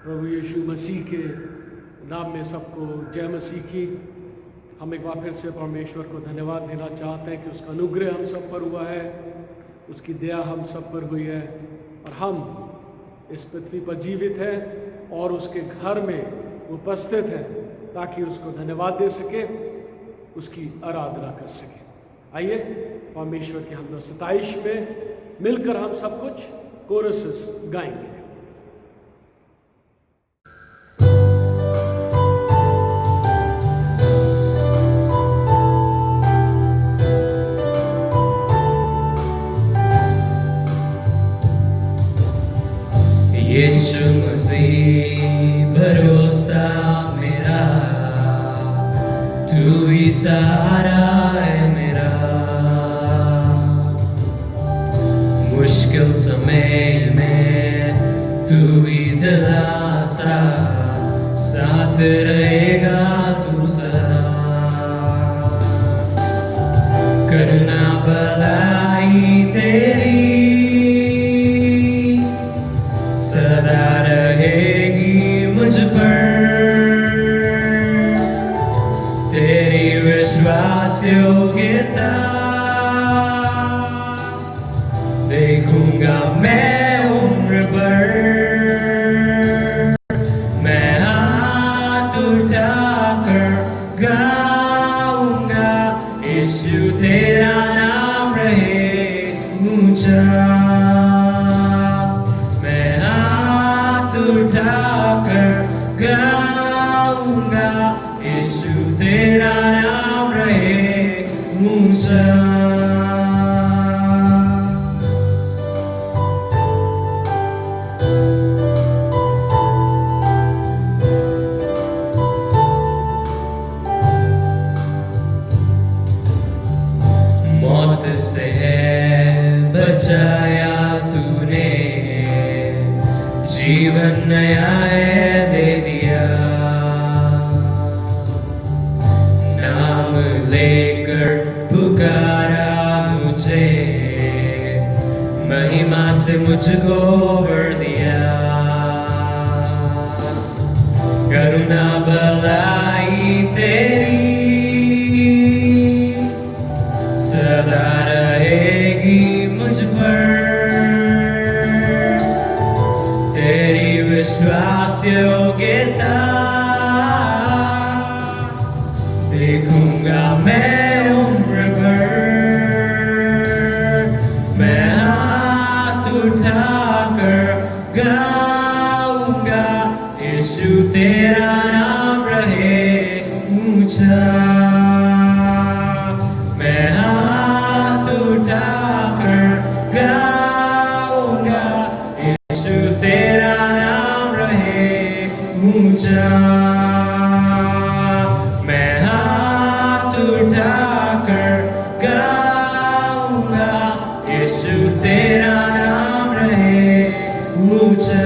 प्रभु यीशु मसीह के नाम में सबको जय मसीह की। हम एक बार फिर से परमेश्वर को धन्यवाद देना चाहते हैं कि उसका अनुग्रह हम सब पर हुआ है, उसकी दया हम सब पर हुई है और हम इस पृथ्वी पर जीवित हैं और उसके घर में उपस्थित हैं ताकि उसको धन्यवाद दे सके, उसकी आराधना कर सके। आइए परमेश्वर के हम 27 में मिलकर हम सब कुछ कोरसेस गाएंगे। यीशु मसीह भरोसा मेरा, तू ही सहारा है मेरा। मुश्किल समय में तू ही दिलासा, साथ रहेगा तू सदा। करना भलाई तेरी सदा रहेगी मुझ पर, तेरी विश्वास योग्यता देखूंगा मैं उम्र भर। मैं हाथ उठाकर गाऊंगा, यीशु तेरा नाम रहे ऊंचा। उठाकर गाऊंगा, यीशु तेरा नाम रहे ऊंचा। मौत से बचाया तूने, जीवन नया दे दिया। नाम लेकर पुकारा मुझे, महिमा से मुझको भर दिया। करुणा भलाई तेरी सदा रहेगी मुझ पर, विश्वास योग्यता देखूंगा मैं उम्र भर। मैं हाथ उठाकर गाऊंगा, यीशु तेरा नाम रहे ऊंचा। मैं हाथ उठाकर गाऊंगा, यीशु तेरा ऊंचा। मैं हाथ उठाकर गाऊंगा, यीशु तेरा नाम रहे ऊंचा।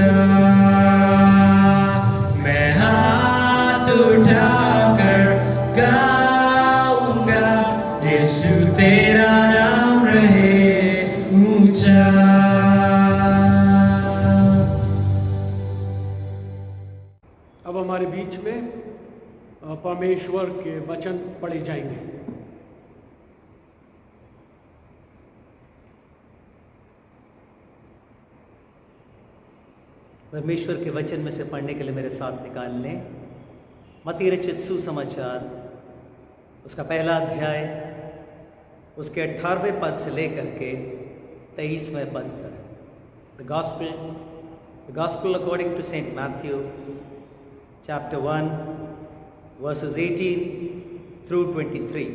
मैं हाथ उठाकर गाऊंगा, यीशु तेरा नाम रहे ऊंचा। अब हमारे बीच में परमेश्वर के वचन पढ़े जाएंगे। परमेश्वर के वचन में से पढ़ने के लिए मेरे साथ निकाल लें मत्ती रचित सुसमाचार, उसका पहला अध्याय, उसके 18वें पद से लेकर के 23वें पद तक। The Gospel according to Saint Matthew, chapter 1, verses 18 through 23।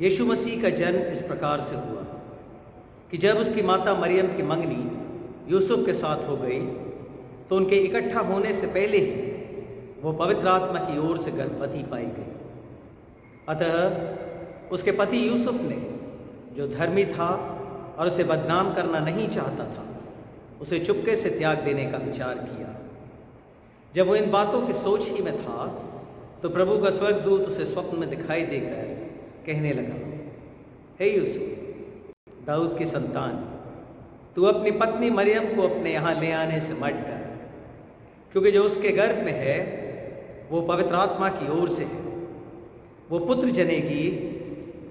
यीशु मसीह का जन्म इस प्रकार से हुआ कि जब उसकी माता मरियम की मंगनी यूसुफ के साथ हो गई तो उनके इकट्ठा होने से पहले ही वो पवित्र आत्मा की ओर से गर्भवती पाई गई। अतः उसके पति यूसुफ ने, जो धर्मी था और उसे बदनाम करना नहीं चाहता था, उसे चुपके से त्याग देने का विचार किया। जब वो इन बातों की सोच ही में था तो प्रभु का स्वर्गदूत उसे स्वप्न में दिखाई देकर कहने लगा, हे यूसुफ, दाऊद की संतान, तू अपनी पत्नी मरियम को अपने यहाँ ले आने से मत डर, क्योंकि जो उसके गर्भ में है वो पवित्र आत्मा की ओर से है। वो पुत्र जनेगी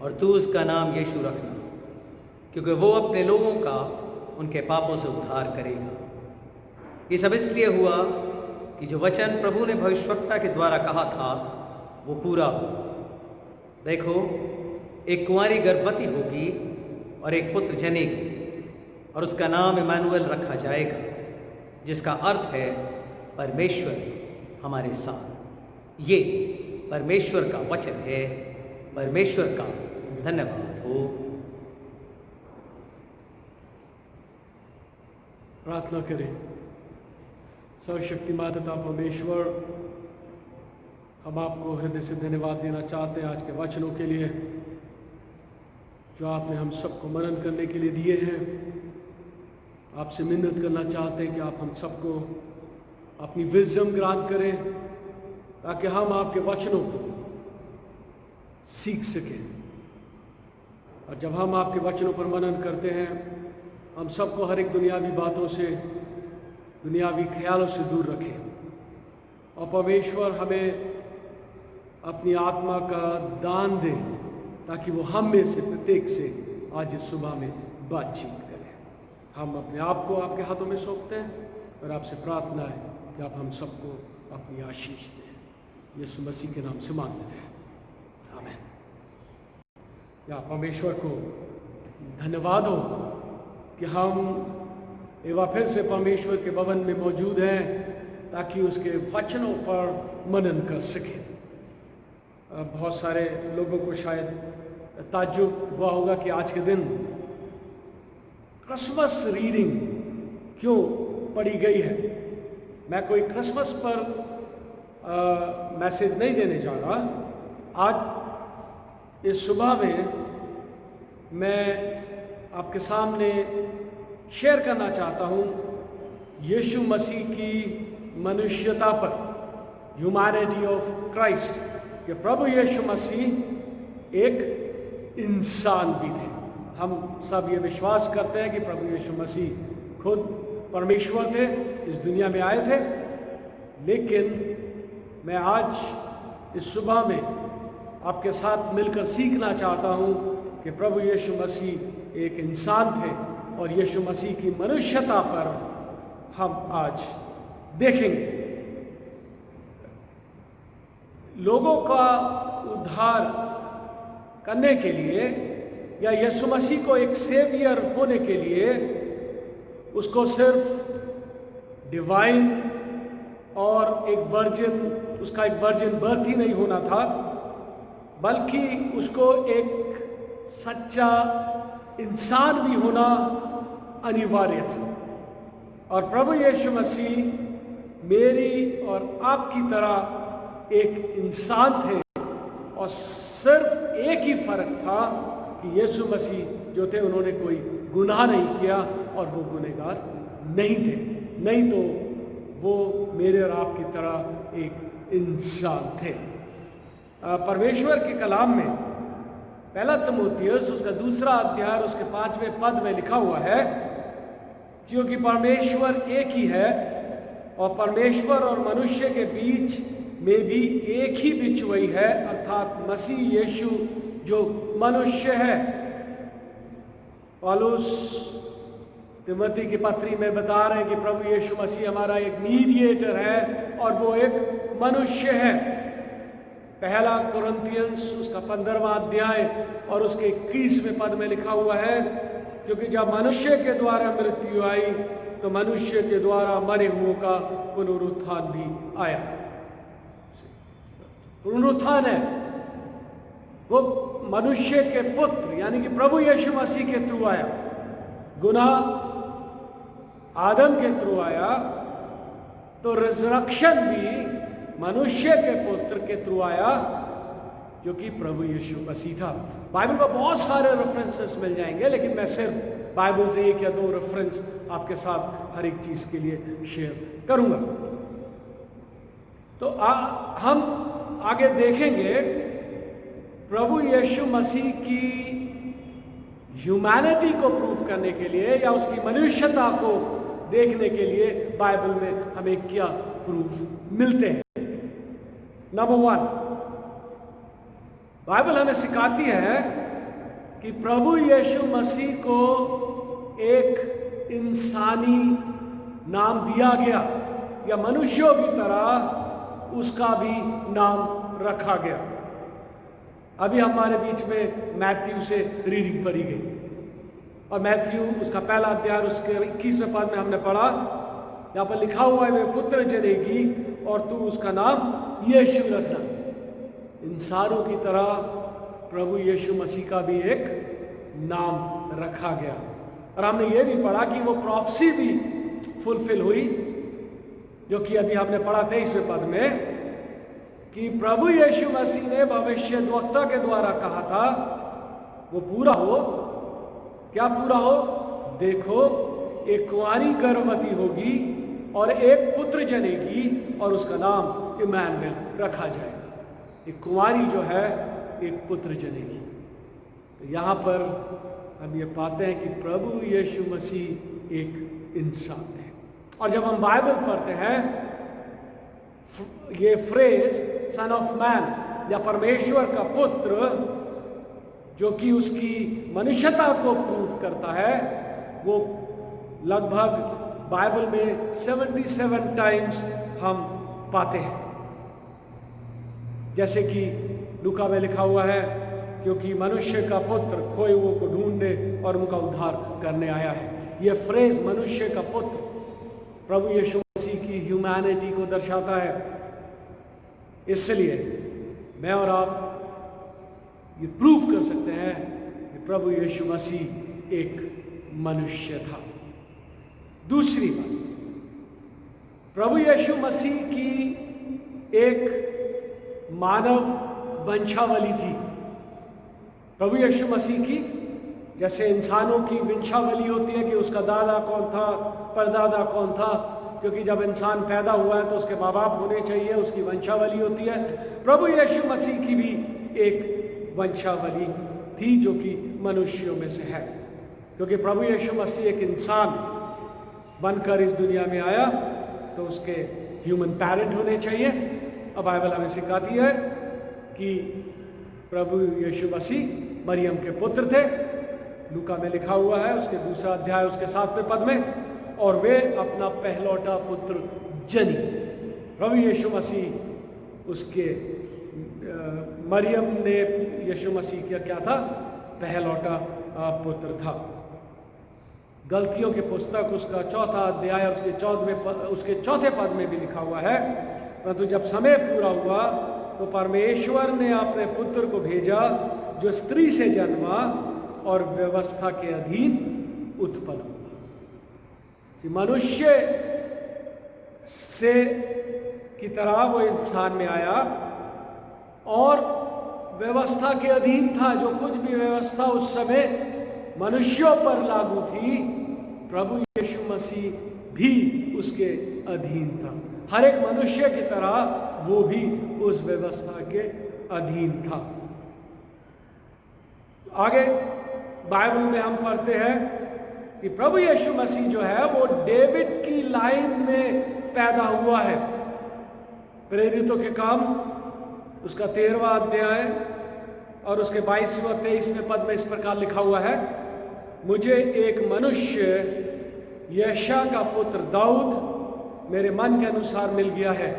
और तू उसका नाम यीशु रखना, क्योंकि वो अपने लोगों का उनके पापों से उद्धार करेगा। ये सब इसलिए हुआ कि जो वचन प्रभु ने भविष्यवक्ता के द्वारा कहा था वो पूरा हो। देखो, एक कुंवारी गर्भवती होगी और एक पुत्र जनेगी और उसका नाम इमानुएल रखा जाएगा, जिसका अर्थ है परमेश्वर हमारे साथ। ये परमेश्वर का वचन है। परमेश्वर का धन्यवाद हो। प्रार्थना करें। सर्वशक्तिमान पिता परमेश्वर, हम आपको हृदय से धन्यवाद देना चाहते हैं आज के वचनों के लिए जो आपने हम सबको मनन करने के लिए दिए हैं। आपसे मिन्नत करना चाहते हैं कि आप हम सबको अपनी विजडम ग्रांट करें ताकि हम आपके वचनों को सीख सकें। और जब हम आपके वचनों पर मनन करते हैं, हम सबको हर एक दुनियावी बातों से, दुनियावी ख्यालों से दूर रखें। और परमेश्वर हमें अपनी आत्मा का दान दे ताकि वो हम में से प्रत्येक से आज इस सुबह में बातचीत करें। हम अपने आप को आपके हाथों में सौंपते हैं और आपसे प्रार्थना है कि आप हम सबको अपनी आशीष दें। यीशु मसीह के नाम से मांगते हैं, आमीन। या परमेश्वर को धन्यवाद हो कि हम एक बार फिर से परमेश्वर के भवन में मौजूद हैं ताकि उसके वचनों पर मनन कर सकें। बहुत सारे लोगों को शायद ताज्जुब हुआ होगा कि आज के दिन क्रिसमस रीडिंग क्यों पढ़ी गई है। मैं कोई क्रिसमस पर मैसेज नहीं देने जा रहा। आज इस सुबह में मैं आपके सामने शेयर करना चाहता हूँ यीशु मसीह की मनुष्यता पर, ह्यूमैनिटी ऑफ क्राइस्ट, कि प्रभु यीशु मसीह एक इंसान भी थे। हम सब ये विश्वास करते हैं कि प्रभु यीशु मसीह खुद परमेश्वर थे, इस दुनिया में आए थे। लेकिन मैं आज इस सुबह में आपके साथ मिलकर सीखना चाहता हूँ कि प्रभु यीशु मसीह एक इंसान थे और यीशु मसीह की मनुष्यता पर हम आज देखेंगे। लोगों का उद्धार करने के लिए या यीशु मसीह को एक सेवियर होने के लिए उसको सिर्फ डिवाइन और एक वर्जिन, उसका एक वर्जिन बर्थ ही नहीं होना था, बल्कि उसको एक सच्चा इंसान भी होना अनिवार्य था। और प्रभु यीशु मसीह मेरी और आपकी तरह एक इंसान थे और सिर्फ एक ही फर्क था कि यीशु मसीह जो थे उन्होंने कोई गुनाह नहीं किया और वो गुनहगार नहीं थे। नहीं तो वो मेरे और आपकी तरह एक इंसान थे। परमेश्वर के कलाम में पहला तिमुथियुस उसका 2 अध्याय उसके 5वें पद में लिखा हुआ है, क्योंकि परमेश्वर एक ही है और परमेश्वर और मनुष्य के बीच में भी एक ही बिचवई है, अर्थात मसीह यीशु जो मनुष्य है। पौलुस तिमोथी की पत्री में बता रहे हैं कि प्रभु यीशु मसीह हमारा एक मीडिएटर है और वो एक मनुष्य है। पहला कुरिन्थियंस उसका 15वां अध्याय और उसके 21वें पद में लिखा हुआ है, क्योंकि जब मनुष्य के द्वारा मृत्यु आई तो मनुष्य के द्वारा मरे हुओं का पुनरुत्थान भी आया। पुनरुत्थान है वो मनुष्य के पुत्र यानी कि प्रभु यीशु मसीह के थ्रू आया। गुनाह आदम के थ्रू आया तो रिजरेक्शन भी मनुष्य के पुत्र के थ्रू आया जो कि प्रभु यीशु मसीह था। बाइबल में बहुत सारे रेफरेंसेस मिल जाएंगे, लेकिन मैं सिर्फ बाइबल से 1 या 2 रेफरेंस आपके साथ हर एक चीज के लिए शेयर करूंगा। तो हम आगे देखेंगे प्रभु यीशु मसीह की ह्यूमैनिटी को प्रूव करने के लिए या उसकी मनुष्यता को देखने के लिए बाइबल में हमें क्या प्रूफ मिलते हैं। नंबर 1, बाइबल हमें सिखाती है कि प्रभु यीशु मसीह को एक इंसानी नाम दिया गया, या मनुष्यों की तरह उसका भी नाम रखा गया। अभी हमारे बीच में मैथ्यू से रीडिंग पढ़ी गई, और मैथ्यू उसका पहला अध्याय उसके 21वें पद में हमने पढ़ा, यहाँ पर लिखा हुआ है, वे पुत्र जनेगी और तू उसका नाम यीशु रखना। इंसानों की तरह प्रभु यीशु मसीह का भी एक नाम रखा गया। और हमने ये भी पढ़ा कि वो प्रोफेसी भी फुलफिल हुई, जो कि अभी हमने पढ़ा 23वें पद में, कि प्रभु यीशु मसीह ने भविष्यद्वक्ता के द्वारा कहा था वो पूरा हो। क्या पूरा हो? देखो, एक कुंवारी गर्भवती होगी और एक पुत्र जनेगी और उसका नाम इम्मानुएल रखा जाएगा। एक कुंवारी जो है एक पुत्र जनेगी। तो यहाँ पर हम ये पाते हैं कि प्रभु यीशु मसीह एक इंसान है। और जब हम बाइबल पढ़ते हैं, ये फ्रेज सन ऑफ मैन या परमेश्वर का पुत्र, जो कि उसकी मनुष्यता को प्रूव करता है, वो लगभग बाइबल में 77 टाइम्स हम पाते हैं। जैसे कि लूका में लिखा हुआ है, क्योंकि मनुष्य का पुत्र खोए हुओं को ढूंढने और उनका उद्धार करने आया है। यह फ्रेज मनुष्य का पुत्र प्रभु यीशु मसीह की ह्यूमैनिटी को दर्शाता है। इसलिए मैं और आप ये प्रूव कर सकते हैं कि प्रभु यीशु मसीह एक मनुष्य था। दूसरी बात, प्रभु यीशु मसीह की एक मानव वंशावली थी। प्रभु यीशु मसीह की जैसे इंसानों की वंशावली होती है कि उसका दादा कौन था, परदादा कौन था, क्योंकि जब इंसान पैदा हुआ है तो उसके माँ बाप होने चाहिए, उसकी वंशावली होती है। प्रभु यीशु मसीह की भी एक वंशावली थी जो कि मनुष्यों में से है, क्योंकि प्रभु यीशु मसीह एक इंसान बनकर इस दुनिया में आया तो उसके ह्यूमन पेरेंट होने चाहिए। अब बाइबल हमें सिखाती है कि प्रभु यीशु मसीह मरियम के पुत्र थे। लूका में लिखा हुआ है उसके 2 अध्याय उसके 7वें पद में, और वे अपना पहलौठा पुत्र जनी। प्रभु यीशु मसीह उसके मरियम ने यीशु मसीह का क्या था? पहलौठा पुत्र था। गलतियों की पुस्तक उसका 4था अध्याय और उसके 4थे पद में भी लिखा हुआ है, परंतु जब समय पूरा हुआ तो परमेश्वर ने अपने पुत्र को भेजा जो स्त्री से जन्मा और व्यवस्था के अधीन उत्पन्न हुआ। मनुष्य से की तरह वो इंसान में आया और व्यवस्था के अधीन था। जो कुछ भी व्यवस्था उस समय मनुष्यों पर लागू थी, प्रभु यीशु मसीह भी उसके अधीन था। हर एक मनुष्य की तरह वो भी उस व्यवस्था के अधीन था। आगे बाइबल में हम पढ़ते हैं कि प्रभु यीशु मसीह जो है वो डेविड की लाइन में पैदा हुआ है। प्रेरितों के काम उसका 13वां अध्याय और उसके 22वें और 23वें पद में इस प्रकार लिखा हुआ है, मुझे एक मनुष्य यशा का पुत्र दाऊद मेरे मन के अनुसार मिल गया है,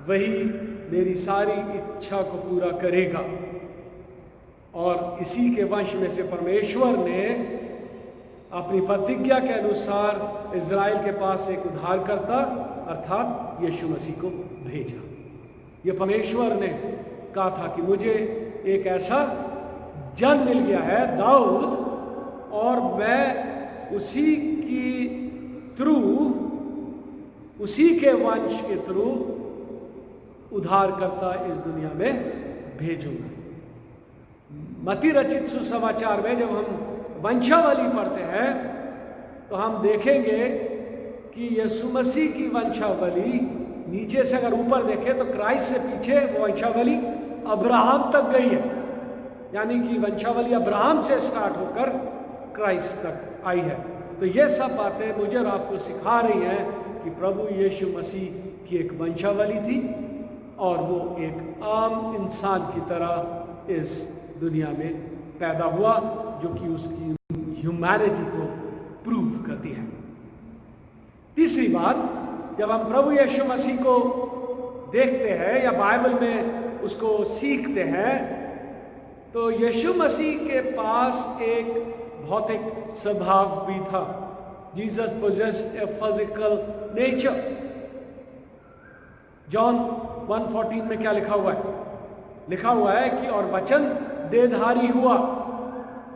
वही मेरी सारी इच्छा को पूरा करेगा। और इसी के वंश में से परमेश्वर ने अपनी प्रतिज्ञा के अनुसार इज़राइल के पास एक उद्धारकर्ता अर्थात यीशु मसीह को भेजा। ये परमेश्वर ने कहा था कि मुझे एक ऐसा जन मिल गया है दाऊद, और मैं उसी की थ्रू, उसी के वंश के थ्रू उद्धारकर्ता इस दुनिया में भेजूंगा। मत्ती रचित सुसमाचार में जब हम वंशावली पढ़ते हैं तो हम देखेंगे कि यीशु मसीह की वंशावली नीचे से अगर ऊपर देखें तो क्राइस्ट से पीछे वो वंशावली अब्राहम तक गई है, यानी कि वंशावली अब्राहम से स्टार्ट होकर क्राइस्ट तक आई है। तो ये सब बातें मुझे और आपको सिखा रही हैं कि प्रभु यीशु मसीह उनकी एक वंशावली थी और वो एक आम इंसान की तरह इस दुनिया में पैदा हुआ, जो कि उसकी ह्यूमैनिटी को प्रूव करती है। तीसरी बात, जब हम प्रभु यीशु मसीह को देखते हैं या बाइबल में उसको सीखते हैं, तो यीशु मसीह के पास एक भौतिक स्वभाव भी था। Jesus possessed a physical nature। John 1:14 में क्या लिखा हुआ है? लिखा हुआ है कि और वचन देहधारी हुआ,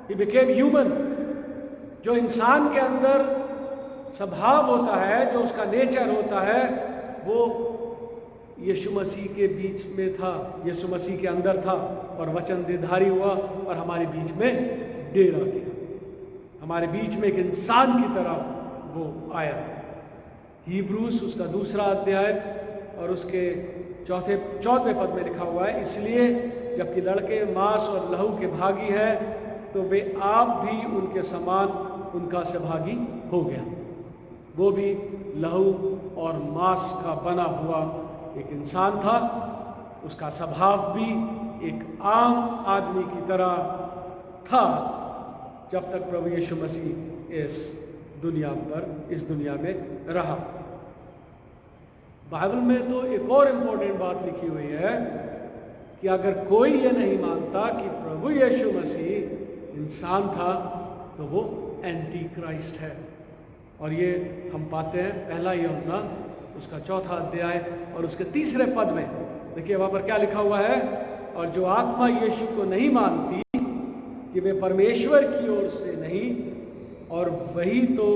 he became human। जो इंसान के अंदर स्वभाव होता है, जो उसका नेचर होता है, वो यीशु मसीह के बीच में था, यीशु मसीह के अंदर था, और वचन देहधारी हुआ और हमारे बीच में डेरा किया, हमारे बीच में एक इंसान की तरह वो आया। हिब्रूस उसका 2 अध्याय और उसके 4वें पद में लिखा हुआ है, इसलिए जबकि लड़के मांस और लहू के भागी हैं, तो वे आप भी उनके समान उनका सहभागी हो गया। वो भी लहू और मांस का बना हुआ एक इंसान था, उसका स्वभाव भी एक आम आदमी की तरह था, जब तक प्रभु यीशु मसीह इस दुनिया में रहा। बाइबल में तो एक और इम्पोर्टेंट बात लिखी हुई है कि अगर कोई ये नहीं मानता कि प्रभु यीशु मसीह इंसान था, तो वो एंटी क्राइस्ट है। और ये हम पाते हैं पहला यूहन्ना उसका 4 अध्याय और उसके 3 पद में। देखिए वहाँ पर क्या लिखा हुआ है, और जो आत्मा यीशु को नहीं मानती कि वे परमेश्वर की ओर से नहीं, और वही तो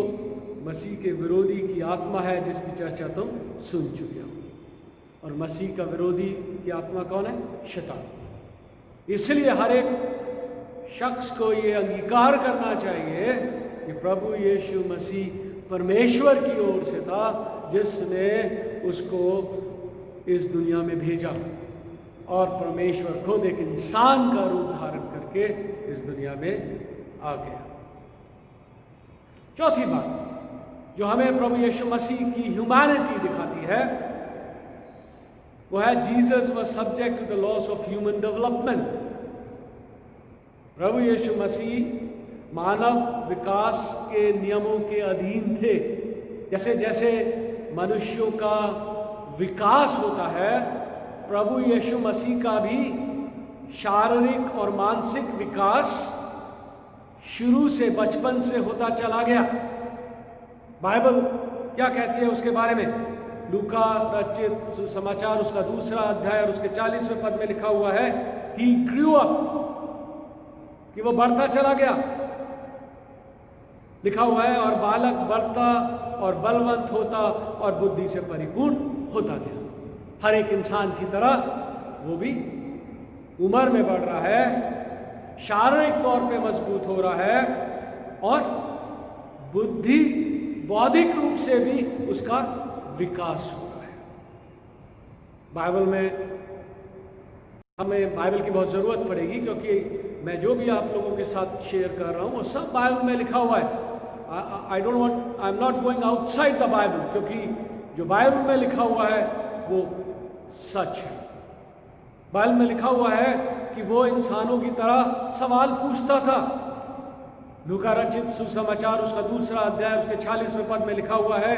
मसीह के विरोधी की आत्मा है, जिसकी चर्चा तुम सुन चुके हो। और मसीह का विरोधी की आत्मा कौन है? शैतान। इसलिए हर एक शख्स को ये अंगीकार करना चाहिए कि प्रभु यीशु मसीह परमेश्वर की ओर से था, जिसने उसको इस दुनिया में भेजा, और परमेश्वर खुद एक इंसान का रूप धारण करके इस दुनिया में आ गया। चौथी बात जो हमें प्रभु यीशु मसीह की ह्यूमैनिटी दिखाती है, वो है Jesus was subject to the laws of human development. प्रभु यीशु मसीह मानव विकास के नियमों के अधीन थे। जैसे जैसे मनुष्यों का विकास होता है, प्रभु यीशु मसीह का भी शारीरिक और मानसिक विकास शुरू से, बचपन से होता चला गया। बाइबल क्या कहती है उसके बारे में? लूका रचित सुसमाचार उसका 2 अध्याय और उसके 40वें पद में लिखा हुआ है, ही ग्रू अप, कि वो बढ़ता चला गया। लिखा हुआ है, और बालक बढ़ता और बलवंत होता और बुद्धि से परिपूर्ण होता गया। हर एक इंसान की तरह वो भी उम्र में बढ़ रहा है, शारीरिक तौर पे मजबूत हो रहा है, और बौद्धिक रूप से भी उसका विकास हो रहा है। बाइबल में हमें बाइबल की बहुत ज़रूरत पड़ेगी, क्योंकि मैं जो भी आप लोगों के साथ शेयर कर रहा हूँ वो सब बाइबल में लिखा हुआ है। I am not going outside the Bible, क्योंकि जो बाइबल में लिखा हुआ है वो सच है। बाइबल में लिखा हुआ है कि वो इंसानों की तरह सवाल पूछता था। लूका रचित सुसमाचार उसका 2 अध्याय उसके 46वें पद में लिखा हुआ है,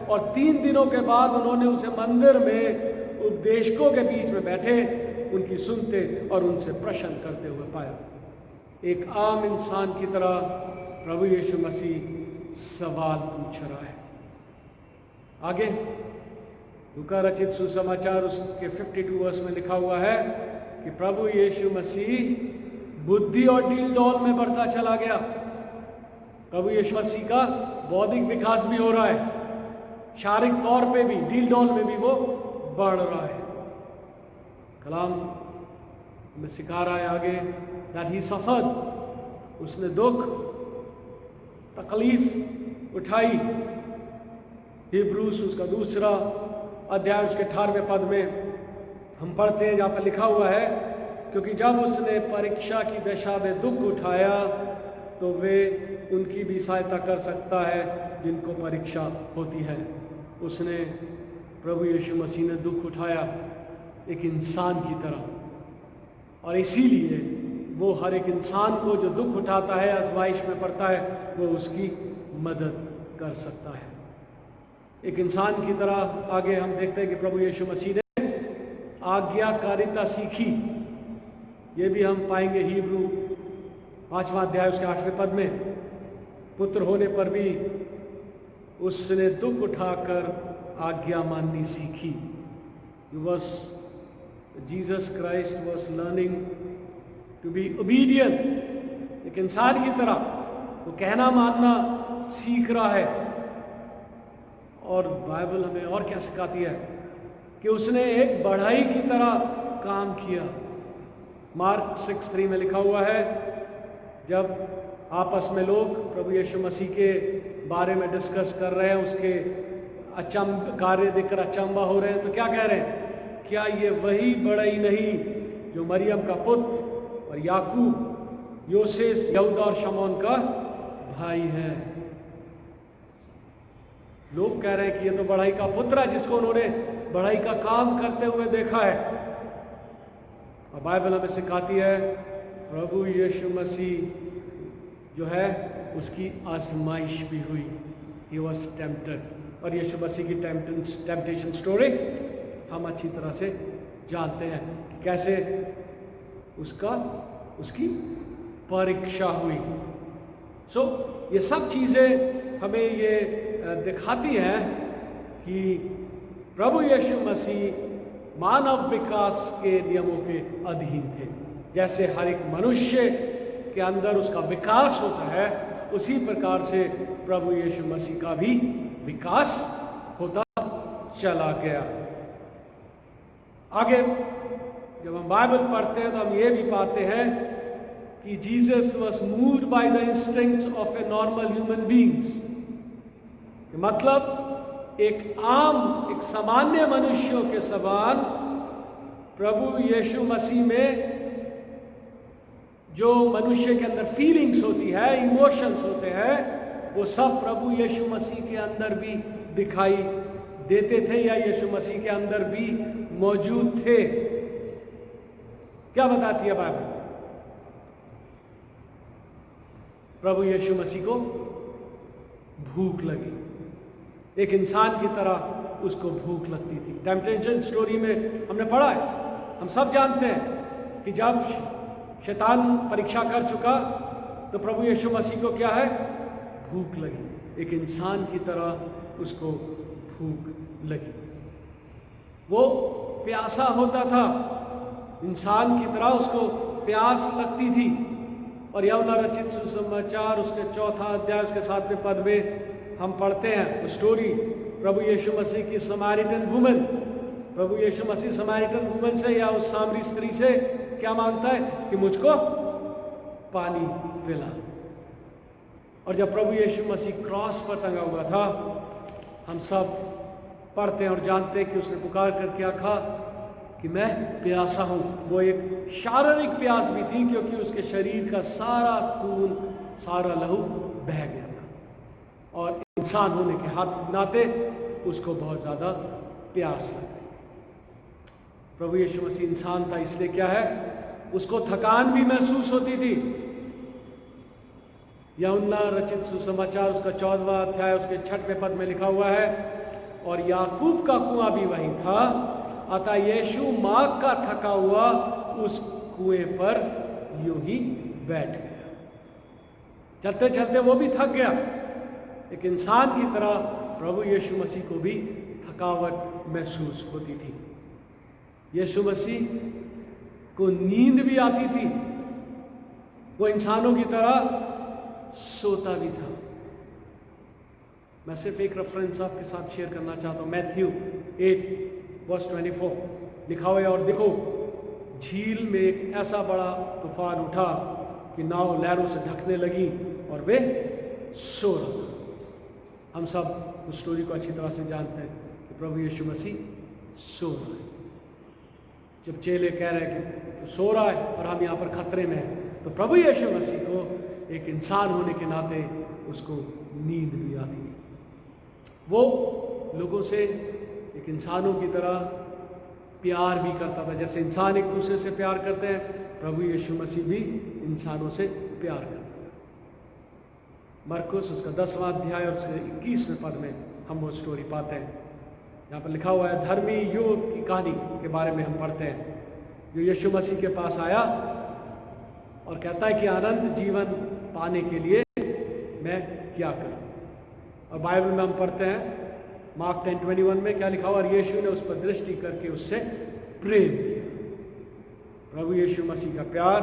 और 3 दिनों के बाद उन्होंने उसे मंदिर में उपदेशकों के बीच में बैठे उनकी सुनते और उनसे प्रश्न करते हुए पाया। एक आम इंसान की तरह प्रभु यीशु मसीह सवाल पूछ रहा है। आगे लूका रचित सुसमाचार उसके 52 वर्ष में लिखा हुआ है कि प्रभु यीशु मसीह बुद्धि और डील डौल में बढ़ता चला गया। प्रभु यीशु मसीह का बौद्धिक विकास भी हो रहा है, शारीरिक तौर पे भी, डील डौल में भी वो बढ़ रहा है। कलाम हमें सिखा रहा है आगे, दैट ही सफर्ड, उसने दुख तकलीफ उठाई। हिब्रूस उसका 2 अध्याय उसके 18वें पद में हम पढ़ते हैं, जहाँ पर लिखा हुआ है, क्योंकि जब उसने परीक्षा की दशा में दुख उठाया तो वे उनकी भी सहायता कर सकता है जिनको परीक्षा होती है। उसने प्रभु यीशु मसीह ने दुख उठाया एक इंसान की तरह, और इसीलिए वो हर एक इंसान को जो दुख उठाता है, आजमाइश में पड़ता है, वो उसकी मदद कर सकता है। एक इंसान की तरह आगे हम देखते हैं कि प्रभु यीशु मसीह ने आज्ञाकारिता सीखी। ये भी हम पाएंगे Hebrew 5वां अध्याय उसके 8वें पद में। पुत्र होने पर भी उसने दुख उठाकर आज्ञा माननी सीखी। Jesus Christ was learning to be obedient. एक इंसान की तरह वो कहना मानना सीख रहा है। और बाइबल हमें और क्या सिखाती है कि उसने एक बढ़ई की तरह काम किया। मार्क 6:3 में लिखा हुआ है, जब आपस में लोग प्रभु यीशु मसीह के बारे में डिस्कस कर रहे हैं, उसके कार्य देखकर अचंभा हो रहे हैं, तो क्या कह रहे हैं? क्या ये वही बढ़ई नहीं जो मरियम का पुत्र और याकूब, योसेस, यहूदा और शमौन का भाई है? लोग कह रहे हैं कि ये तो बढ़ई का पुत्र है जिसको उन्होंने बढ़ई का काम करते हुए देखा है। और बाइबल हमें सिखाती है प्रभु यीशु मसीह जो है उसकी आजमाइश भी हुई। He was tempted. और यीशु मसीह की टेम्पटेशन स्टोरी हम अच्छी तरह से जानते हैं कि कैसे उसकी परीक्षा हुई। ये सब चीज़ें हमें ये दिखाती हैं कि प्रभु यीशु मसीह मानव विकास के नियमों के अधीन थे। जैसे हर एक मनुष्य के अंदर उसका विकास होता है, उसी प्रकार से प्रभु यीशु मसीह का भी विकास होता चला गया। आगे जब हम बाइबल पढ़ते हैं तो हम ये भी पाते हैं कि Jesus was moved by the instincts of a normal human beings. मतलब एक सामान्य मनुष्यों के समान प्रभु यीशु मसीह में जो मनुष्य के अंदर फीलिंग्स होती है, इमोशंस होते हैं, वो सब प्रभु यीशु मसीह के अंदर भी दिखाई देते थे या यीशु मसीह के अंदर भी मौजूद थे। क्या बताती है बाइबल? प्रभु यीशु मसीह को भूख लगी। एक इंसान की तरह उसको भूख लगती थी। टेम्पटेशन स्टोरी में हमने पढ़ा है, हम सब जानते हैं कि जब शैतान परीक्षा कर चुका तो प्रभु यीशु मसीह को क्या है? भूख लगी। एक इंसान की तरह उसको भूख लगी। वो प्यासा होता था, इंसान की तरह उसको प्यास लगती थी। और यूहन्ना रचित सुसमाचार उसके 4 अध्याय उसके 7वें पद में हम पढ़ते हैं वो स्टोरी प्रभु यीशु मसीह की समारिटन वुमन। प्रभु यीशु मसीह समारिटन वुमन से या उस सामरी स्त्री से क्या मांगता है कि मुझको पानी पिला। और जब प्रभु यीशु मसीह क्रॉस पर टंगा हुआ था, हम सब पढ़ते हैं और जानते हैं कि उसने पुकार कर क्या कहा कि मैं प्यासा हूं। वो एक शारीरिक प्यास भी थी क्योंकि उसके शरीर का सारा खून, सारा लहू बह गया था और इंसान होने के नाते उसको बहुत ज़्यादा प्यास लग गई। प्रभु यीशु मसीह इंसान था, इसलिए क्या है, उसको थकान भी महसूस होती थी। यूहन्ना रचित सुसमाचार उसका 14वां अध्याय उसके 6वें पद में लिखा हुआ है, और याकूब का कुआं भी वहीं था, अतः यीशु मार्ग का थका हुआ उस कुएं पर यूं ही बैठ गया। चलते चलते वो भी थक गया। एक इंसान की तरह प्रभु यीशु मसीह को भी थकावट महसूस होती थी। यीशु मसीह को नींद भी आती थी, वो इंसानों की तरह सोता भी था। मैं सिर्फ एक रेफरेंस आपके साथ शेयर करना चाहता हूँ। मैथ्यू 8:24 लिखा हुआ है, और देखो झील में एक ऐसा बड़ा तूफान उठा कि नाव लहरों से ढकने लगी और वे सो रहे। हम सब उस स्टोरी को अच्छी तरह से जानते हैं कि प्रभु यीशु मसीह सो रहा है। जब चेले कह रहे हैं कि तो सो रहा है और हम यहाँ पर खतरे में हैं, तो प्रभु यीशु मसीह को एक इंसान होने के नाते उसको नींद भी आती थी। वो लोगों से एक इंसानों की तरह प्यार भी करता था। जैसे इंसान एक दूसरे से प्यार करते हैं, प्रभु यीशु मसीह भी इंसानों से प्यार करता था। मरकुस उसका 10वां अध्याय और 21वें पद में हम वो स्टोरी पाते हैं। यहाँ पर लिखा हुआ है, धर्मी युवक की कहानी के बारे में हम पढ़ते हैं, जो यीशु मसीह के पास आया और कहता है कि अनंत जीवन पाने के लिए मैं क्या करूं। और बाइबल में हम पढ़ते हैं मार्क 10:21 में क्या लिखा हुआ, और यीशु ने उस पर दृष्टि करके उससे प्रेम किया। प्रभु यीशु मसीह का प्यार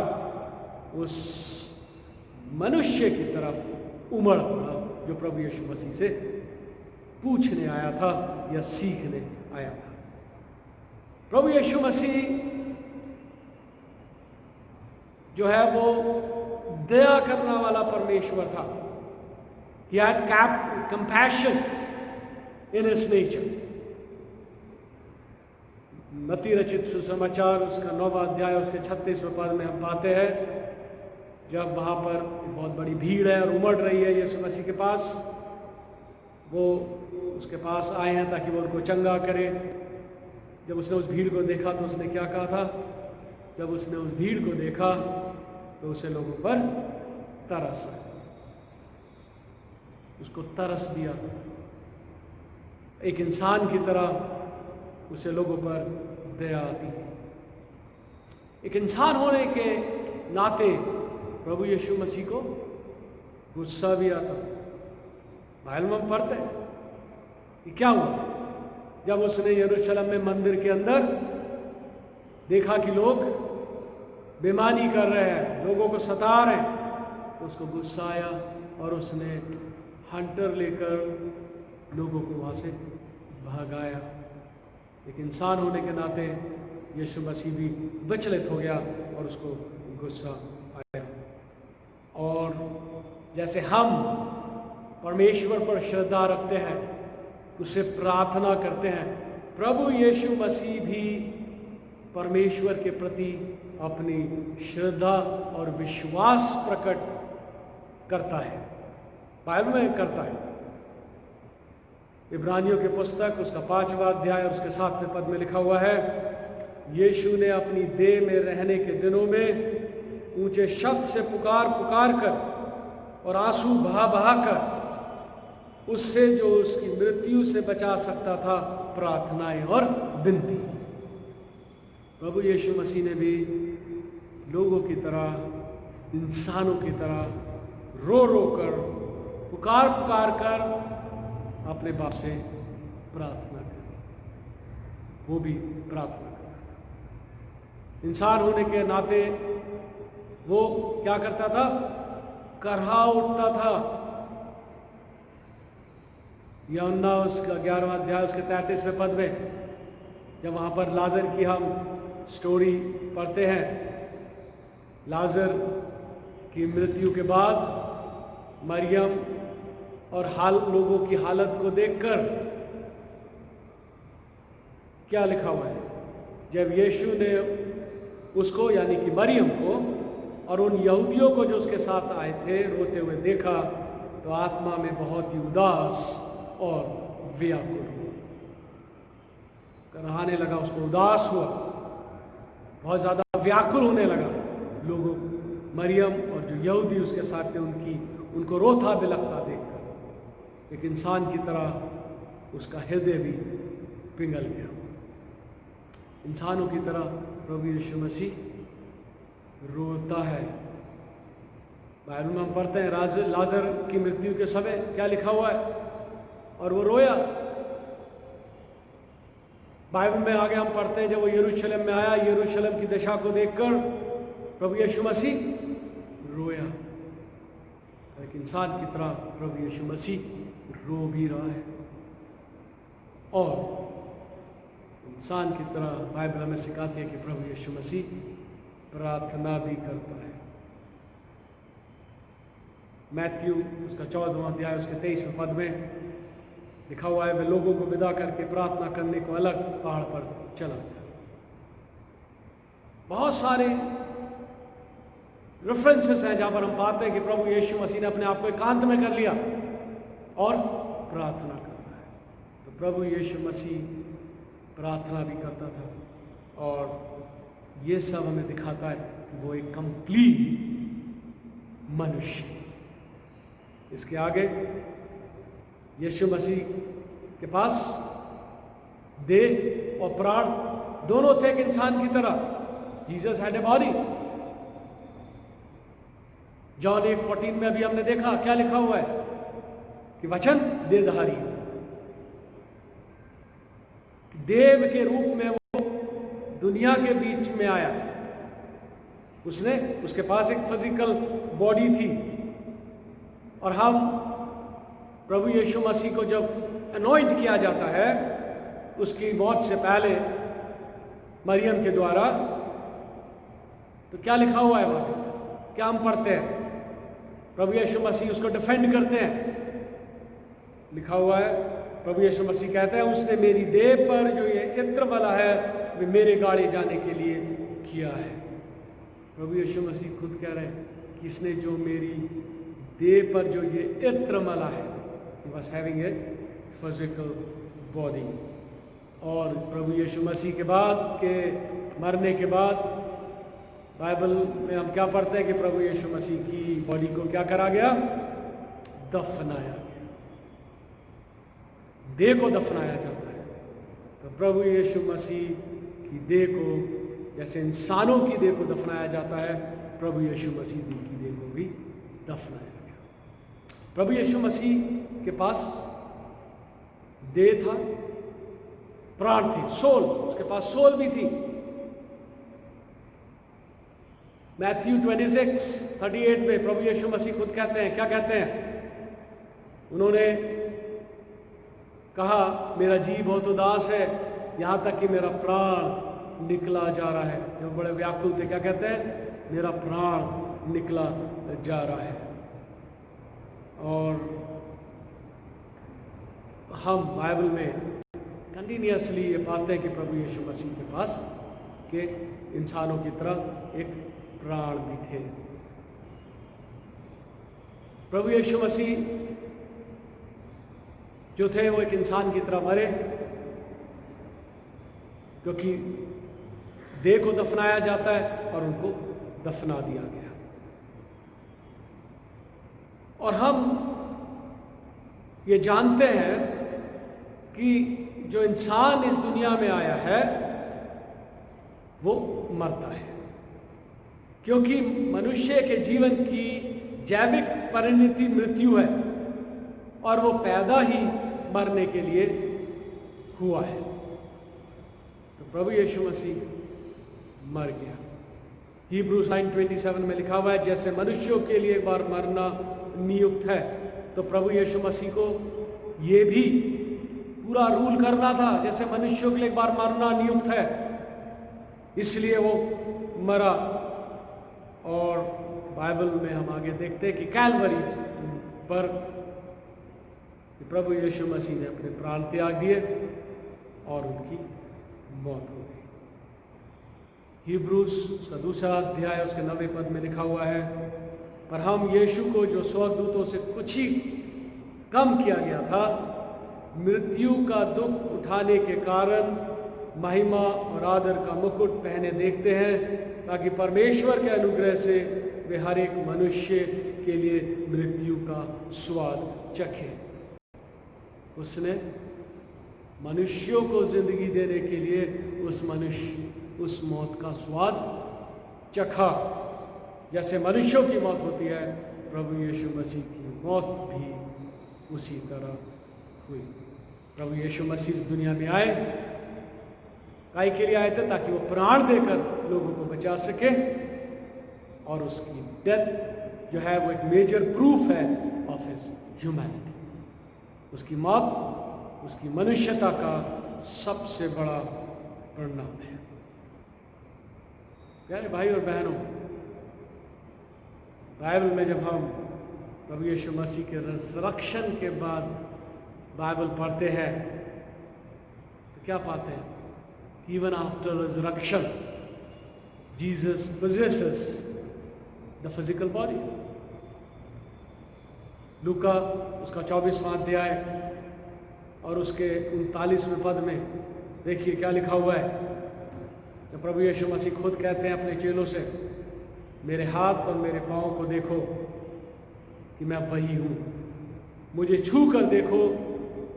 उस मनुष्य की तरफ उमड़ पड़ा जो प्रभु यीशु मसीह से पूछने आया था या सीखने आया था। प्रभु यीशु मसीह जो है वो दया करने वाला परमेश्वर था। He had compassion in his nature. मत्ती रचित सुसमाचार उसका 9वां अध्याय उसके 36वें पद में हम पाते हैं, जब वहां पर बहुत बड़ी भीड़ है और उमड़ रही है यीशु मसीह के पास, वो उसके पास आए हैं ताकि वो उनको चंगा करे। जब उसने उस भीड़ को देखा तो उसने क्या कहा था, जब उसने उस भीड़ को देखा तो उसे लोगों पर तरस आया, उसको तरस भी आता था। एक इंसान की तरह उसे लोगों पर दया आती थी। एक इंसान होने के नाते प्रभु यीशु मसीह को गुस्सा भी आता था। बाइबल में हम पढ़ते हैं कि क्या हुआ जब उसने यरूशलेम में मंदिर के अंदर देखा कि लोग बेईमानी कर रहे हैं, लोगों को सता रहे हैं, तो उसको गुस्सा आया और उसने हंटर लेकर लोगों को वहाँ से भगाया। एक इंसान होने के नाते यीशु मसीह भी विचलित हो गया और उसको गुस्सा आया। और जैसे हम परमेश्वर पर श्रद्धा रखते हैं, उससे प्रार्थना करते हैं, प्रभु यीशु मसीह भी परमेश्वर के प्रति अपनी श्रद्धा और विश्वास प्रकट करता है। बाइबल में करता है। इब्रानियों की पुस्तक उसका 5वां अध्याय और उसके 7वें पद में लिखा हुआ है, यीशु ने अपनी देह में रहने के दिनों में ऊंचे शब्द से पुकार कर और आंसू बहा कर उससे जो उसकी मृत्यु से बचा सकता था प्रार्थनाएं और विनती। प्रभु यीशु मसीह ने भी लोगों की तरह, इंसानों की तरह रो कर, पुकार कर अपने बाप से प्रार्थना करी। वो भी प्रार्थना करता। इंसान होने के नाते वो क्या करता था, करहा उठता था। यूहन्ना उसका 11वां अध्याय उसके 33वें पद में जब वहां पर लाजर की हम स्टोरी पढ़ते हैं, लाजर की मृत्यु के बाद मरियम और लोगों की हालत को देखकर क्या लिखा हुआ है, जब यीशु ने उसको यानी कि मरियम को और उन यहूदियों को जो उसके साथ आए थे रोते हुए देखा तो आत्मा में बहुत ही उदास और व्याकुल हुआ, कराहने लगा, उसको उदास हुआ, बहुत ज्यादा व्याकुल होने लगा। लोगों, मरियम और जो यहूदी उसके साथ थे उनको रोता बिलखता देखकर एक इंसान की तरह उसका हृदय भी पिघल गया। इंसानों की तरह प्रभु यीशु मसीह रोता है। बाइबल में हम पढ़ते हैं लाजर की मृत्यु के समय क्या लिखा हुआ है, और वो रोया। बाइबल में आगे हम पढ़ते हैं जब वो यरूशलेम में आया, यरूशलेम की दशा को देखकर प्रभु यीशु मसीह रोया। एक इंसान की तरह प्रभु यीशु मसीह रो भी रहा है और इंसान की तरह बाइबल हमें सिखाती है कि प्रभु यीशु मसीह प्रार्थना भी करता है। मैथ्यू उसका 14वां अध्याय उसके 23वें पद में लिखा हुआ है, वे लोगों को विदा करके प्रार्थना करने को अलग पहाड़ पर चला गया। बहुत सारे रेफरेंसेस हैं जहां पर हम पाते हैं कि प्रभु यीशु मसीह ने अपने आप को एकांत में कर लिया और प्रार्थना कर रहा है। तो प्रभु यीशु मसीह प्रार्थना भी करता था, और ये सब हमें दिखाता है कि वो एक कंप्लीट मनुष्य। इसके आगे यीशु मसीह के पास देह और प्राण दोनों थे एक इंसान की तरह। Jesus had a body. John 1:14 में अभी हमने देखा क्या लिखा हुआ है कि वचन देहधारी हो। देव के रूप में वो दुनिया के बीच में आया। उसके पास एक फिजिकल बॉडी थी, और हम प्रभु यीशु मसीह को जब अनॉइंट किया जाता है उसकी मौत से पहले मरियम के द्वारा, तो क्या लिखा हुआ है वहां? क्या हम पढ़ते हैं? प्रभु यीशु मसीह उसको डिफेंड करते हैं। लिखा हुआ है, प्रभु यीशु मसीह कहते हैं, उसने मेरी देह पर जो ये इत्र मला है वे मेरे गाड़े जाने के लिए किया है। प्रभु यीशु मसीह खुद कह रहे हैं कि इसने जो मेरी देह पर जो ये इत्र मला है, he was having a physical body। और प्रभु यीशु मसीह के बाद के मरने के बाद बाइबल में हम क्या पढ़ते हैं कि प्रभु यीशु मसीह की बॉडी को क्या करा गया? दफनाया गया। देह को दफनाया जाता है। तो प्रभु यीशु मसीह की देह को जैसे इंसानों की देह को दफनाया जाता है, प्रभु यीशु मसीह की देह को भी दफनाया गया। प्रभु यीशु मसीह के पास देह था, प्राण थे, सोल, उसके पास सोल भी थी। मैथ्यू 26:38 में प्रभु यीशु मसीह खुद कहते हैं, क्या कहते हैं? उन्होंने कहा, मेरा जी बहुत उदास है, यहां तक कि मेरा प्राण निकला जा रहा है। जो बड़े व्याकुल थे, क्या कहते हैं? मेरा प्राण निकला जा रहा है। और हम बाइबल में कंटिन्यूअसली ये पाते हैं कि प्रभु यीशु मसीह के पास के इंसानों की तरह एक प्राण भी थे। प्रभु यीशु मसीह जो थे वो एक इंसान की तरह मरे, क्योंकि देह को दफनाया जाता है और उनको दफना दिया गया। और हम ये जानते हैं कि जो इंसान इस दुनिया में आया है वो मरता है, क्योंकि मनुष्य के जीवन की जैविक परिणति मृत्यु है और वो पैदा ही मरने के लिए हुआ है। तो प्रभु यीशु मसीह मर गया। Hebrews 9:27 में लिखा हुआ है, जैसे मनुष्यों के लिए एक बार मरना नियुक्त है, तो प्रभु यीशु मसीह को ये भी पूरा रूल करना था जैसे मनुष्यों के लिए एक बार मरना नियुक्त है, इसलिए वो मरा। और बाइबल में हम आगे देखते हैं कि कैलवरी पर प्रभु यीशु मसीह ने अपने प्राण त्याग दिए और उनकी मौत हो गई। हिब्रूस उसका 2 अध्याय उसके 9वें पद में लिखा हुआ है, पर हम यीशु को जो स्वर्गदूतों से कुछ ही कम किया गया था, मृत्यु का दुख उठाने के कारण महिमा और आदर का मुकुट पहने देखते हैं, ताकि परमेश्वर के अनुग्रह से वे हर एक मनुष्य के लिए मृत्यु का स्वाद चखे। उसने मनुष्यों को जिंदगी देने के लिए उस मौत का स्वाद चखा। जैसे मनुष्यों की मौत होती है, प्रभु यीशु मसीह की मौत भी उसी तरह हुई। प्रभु यीशु मसीह इस दुनिया में आए, काहे के लिए आए थे? ताकि वो प्राण देकर लोगों को बचा सके। और उसकी डेथ जो है वो एक मेजर प्रूफ है ऑफ हिज ह्यूमैनिटी। उसकी मौत उसकी मनुष्यता का सबसे बड़ा परिणाम है। प्यारे भाई और बहनों, बाइबल में जब हम प्रभु यीशु मसीह के रिजरेक्शन के बाद बाइबल पढ़ते हैं तो क्या पाते हैं? Even after resurrection Jesus possesses the physical body। लूका उसका 24वां अध्याय और उसके 39वें पद में देखिए क्या लिखा हुआ है, जब प्रभु यीशु मसीह खुद कहते हैं अपने चेलों से, मेरे हाथ और मेरे पाँव को देखो कि मैं वही हूँ, मुझे छू कर देखो,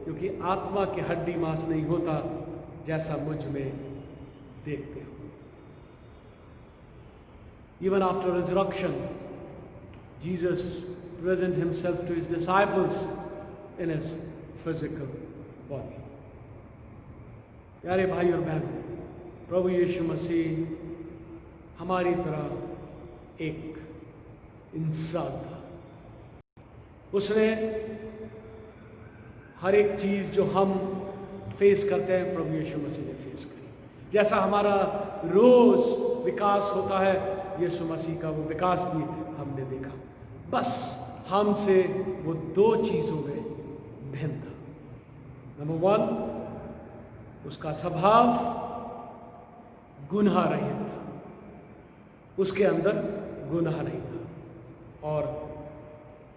क्योंकि आत्मा की हड्डी मांस नहीं होता जैसा मुझ में देखते हो। Even after resurrection, Jesus presented himself to his disciples in his physical body. प्यारे भाई और बहन, प्रभु यीशु मसीह हमारी तरह एक इंसान था। उसने हर एक चीज़ जो हम फेस करते हैं प्रभु यीशु मसीह ने फेस करी। जैसा हमारा रोज विकास होता है, यीशु मसीह का वो विकास भी हमने देखा। बस हमसे वो दो चीज़ों में भिन्न था। नंबर 1, उसका स्वभाव गुनाह रहित था, उसके अंदर गुनाह नहीं था, और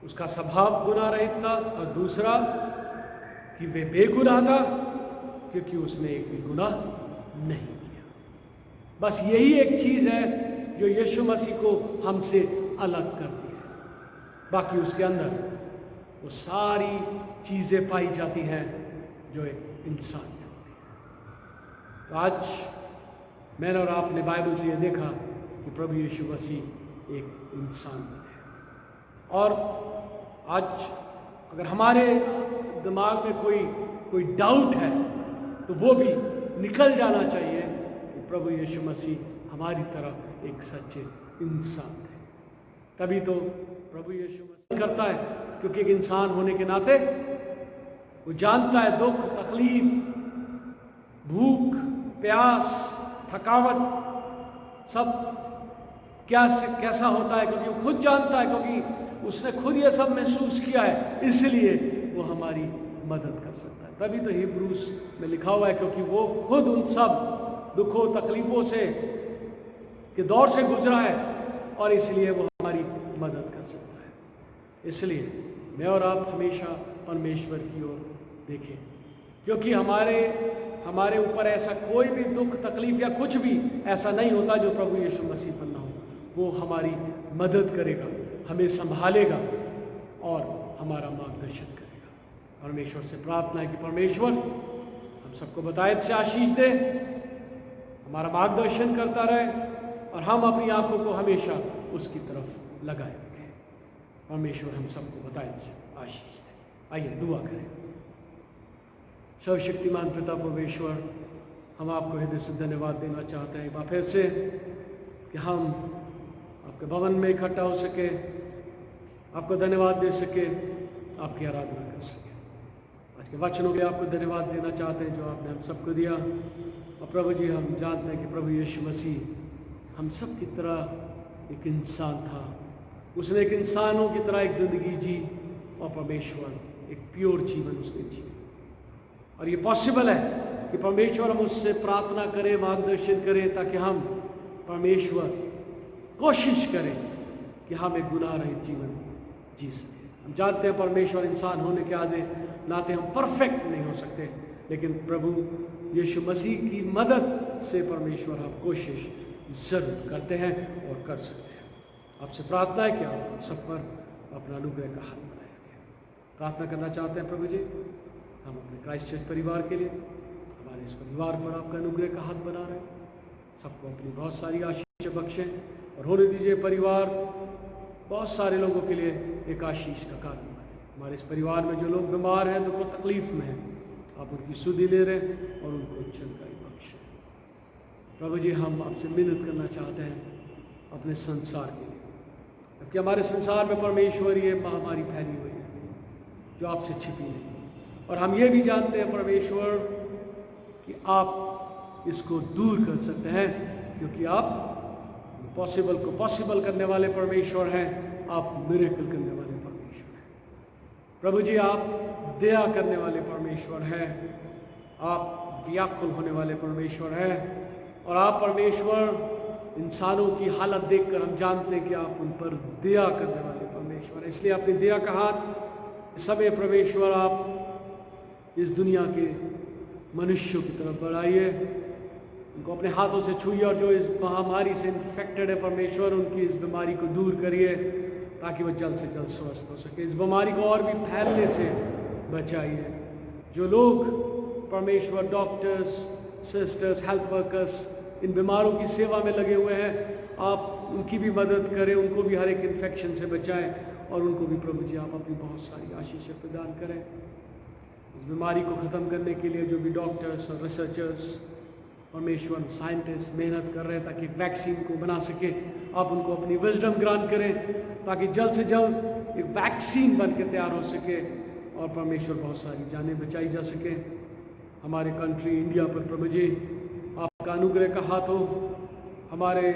उसका स्वभाव गुनाह रहित था। और दूसरा कि वे बेगुनाह था, क्योंकि उसने एक भी गुनाह नहीं किया। बस यही एक चीज़ है जो यीशु मसीह को हमसे अलग करती है। बाकी उसके अंदर वो सारी चीज़ें पाई जाती हैं जो एक इंसान में होती है। तो आज मैंने और आपने बाइबल से ये देखा कि प्रभु यीशु मसीह एक इंसान बने। और आज अगर हमारे दिमाग में कोई डाउट है तो वो भी निकल जाना चाहिए कि प्रभु यीशु मसीह हमारी तरह एक सच्चे इंसान थे। तभी तो प्रभु यीशु मसीह करता है, क्योंकि एक इंसान होने के नाते वो जानता है दुख, तकलीफ, भूख, प्यास, थकावट सब कैसा होता है, क्योंकि वो खुद जानता है, क्योंकि उसने खुद ये सब महसूस किया है, इसलिए वो हमारी मदद कर सकता है। तभी तो हिब्रूस में लिखा हुआ है, क्योंकि वो खुद उन सब दुखों तकलीफों से के दौर से गुजरा है, और इसलिए वो हमारी मदद कर सकता है। इसलिए मैं और आप हमेशा परमेश्वर की ओर देखें, क्योंकि हमारे ऊपर ऐसा कोई भी दुख, तकलीफ या कुछ भी ऐसा नहीं होता जो प्रभु यीशु मसीह पर ना हो। वो हमारी मदद करेगा, हमें संभालेगा और हमारा मार्गदर्शन करेगा। परमेश्वर से प्रार्थना है कि परमेश्वर हम सबको बतायत से आशीष दे, हमारा मार्गदर्शन करता रहे, और हम अपनी आंखों को हमेशा उसकी तरफ लगाए रखें। परमेश्वर हम सबको बतायत से आशीष दे। आइए दुआ करें। सर्वशक्तिमान पिता परमेश्वर, हम आपको हृदय से धन्यवाद देना चाहते हैं एक बार फिर से कि हम आपके भवन में इकट्ठा हो सके, आपको धन्यवाद दे सके, आपकी आराधना कर सके। आज के वचनों के आपको धन्यवाद देना चाहते हैं जो आपने हम सबको दिया। और प्रभु जी, हम जानते हैं कि प्रभु यीशु मसीह हम सब की तरह एक इंसान था। उसने एक इंसानों की तरह एक ज़िंदगी जी, और परमेश्वर एक प्योर जीवन उसने जी। और ये पॉसिबल है कि परमेश्वर हम उससे प्रार्थना करें, मार्गदर्शन करें, ताकि हम परमेश्वर कोशिश करें कि हम एक गुनाह रहित जीवन जी सकें। हम जानते हैं परमेश्वर इंसान होने के नाते हम परफेक्ट नहीं हो सकते, लेकिन प्रभु यीशु मसीह की मदद से परमेश्वर हम कोशिश ज़रूर करते हैं और कर सकते हैं। आपसे प्रार्थना है कि आप हम सब पर अपना अनुग्रह का हाथ बढ़ाएंगे। प्रार्थना करना चाहते हैं प्रभु जी, हम अपने क्राइस्ट चर्च परिवार के लिए, हमारे इस परिवार पर आपका अनुग्रह का हाथ बना रहे, सबको अपनी बहुत सारी आशीष बख्शें, और होने दीजिए परिवार बहुत सारे लोगों के लिए एक आशीष का कारण बने। हमारे इस परिवार में जो लोग बीमार हैं, दुख और तकलीफ में हैं, आप उनकी सुधि ले रहे हैं और उनको चंगाई बख्शें। प्रभु जी, हम आपसे मिन्नत करना चाहते हैं अपने संसार के लिए, जबकि हमारे संसार में परमेश्वर ये महामारी फैली हुई है जो आपसे छिपी नहीं, और हम ये भी जानते हैं परमेश्वर कि आप इसको दूर कर सकते हैं, क्योंकि आप पॉसिबल को पॉसिबल करने वाले परमेश्वर हैं। आप मिरेकल करने वाले परमेश्वर हैं। प्रभु जी, आप दया करने वाले परमेश्वर हैं, आप व्याकुल होने वाले परमेश्वर हैं, और आप परमेश्वर इंसानों की हालत देखकर हम जानते हैं कि आप उन पर दया करने वाले परमेश्वर हैं। इसलिए अपनी दया का हाथ समय परमेश्वर आप इस दुनिया के मनुष्यों की तरफ बढ़ाइए, उनको अपने हाथों से छूइए और जो इस महामारी से इन्फेक्टेड है परमेश्वर, उनकी इस बीमारी को दूर करिए ताकि वह जल्द से जल्द स्वस्थ हो सके। इस बीमारी को और भी फैलने से बचाइए। जो लोग परमेश्वर, डॉक्टर्स, सिस्टर्स, हेल्थ वर्कर्स इन बीमारों की सेवा में लगे हुए हैं, आप उनकी भी मदद करें, उनको भी हर एक इन्फेक्शन से बचाएं और उनको भी प्रभु जी आप अपनी बहुत सारी आशीषें प्रदान करें। इस बीमारी को ख़त्म करने के लिए जो भी डॉक्टर्स और रिसर्चर्स, परमेश्वर, साइंटिस्ट मेहनत कर रहे हैं ताकि वैक्सीन को बना सके, आप उनको अपनी विजडम ग्रांट करें ताकि जल्द से जल्द एक वैक्सीन बन के तैयार हो सके और परमेश्वर बहुत सारी जानें बचाई जा सके। हमारे कंट्री इंडिया पर प्रभु जी आपका अनुग्रह का हाथ हो, हमारे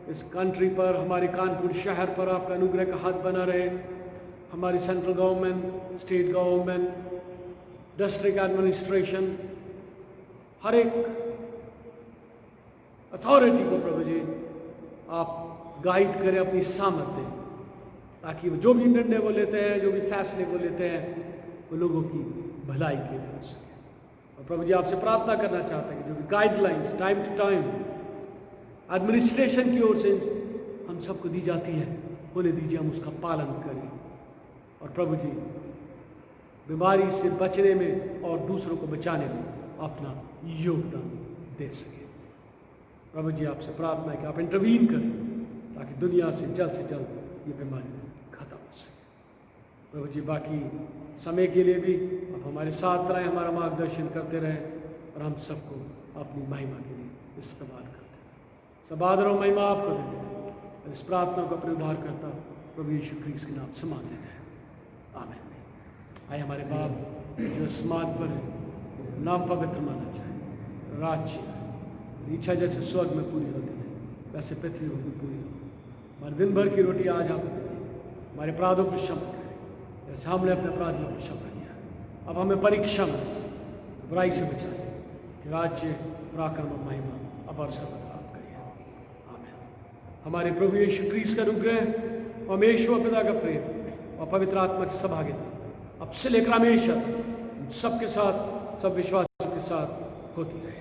इस कंट्री पर, हमारे कानपुर शहर पर आपका अनुग्रह का हाथ बना रहे। हमारी central government, state government, district administration, हर एक अथॉरिटी को प्रभु जी आप गाइड करें, अपनी सामर्थ दें ताकि वो जो भी निर्णय वो लेते हैं, जो भी फैसले वो लेते हैं, वो लोगों की भलाई के लिए हो सके। और प्रभु जी आपसे प्रार्थना करना चाहते हैं कि जो भी guidelines time to time administration की ओर से हम सबको दी जाती है, उन्हें दीजिए, हम उसका पालन करें और प्रभु जी बीमारी से बचने में और दूसरों को बचाने में अपना योगदान दे सके। प्रभु जी आपसे प्रार्थना है कि आप इंटरवीन करें ताकि दुनिया से जल्द ये बीमारी खत्म हो सके। प्रभु जी बाकी समय के लिए भी आप हमारे साथ रहें, हमारा मार्गदर्शन करते रहें और हम सबको अपनी महिमा के लिए इस्तेमाल करते रहें। सब आदर और महिमा आपको देते हैं। इस प्रार्थना को अपने उद्धार करता प्रभु यीशु मसीह के नाम से मांग लेते हैं, आमीन। आए हमारे बाप जो आसमान पर है, नाम पवित्र माना जाए, राज्य इच्छा जैसे स्वर्ग में पूरी होती है वैसे पृथ्वी में भी पूरी हो। हमारे दिन भर की रोटी आज आप दें, हमारे अपराधों को क्षमा करें जैसे हमने अपने अपराधियों को क्षमा किया। अब हमें परीक्षा में बुराई से बचा दें कि राज्य, पराक्रम और महिमा अब और सर्वदा आपका ही है, आमीन। हमारे प्रभु यीशु मसीह का अनुग्रह, परमेश्वर पिता का प्रेम और पवित्र आत्मा की सहभागिता अब से लेकर हमेशा सबके साथ, सब विश्वासियों के साथ होती रहे।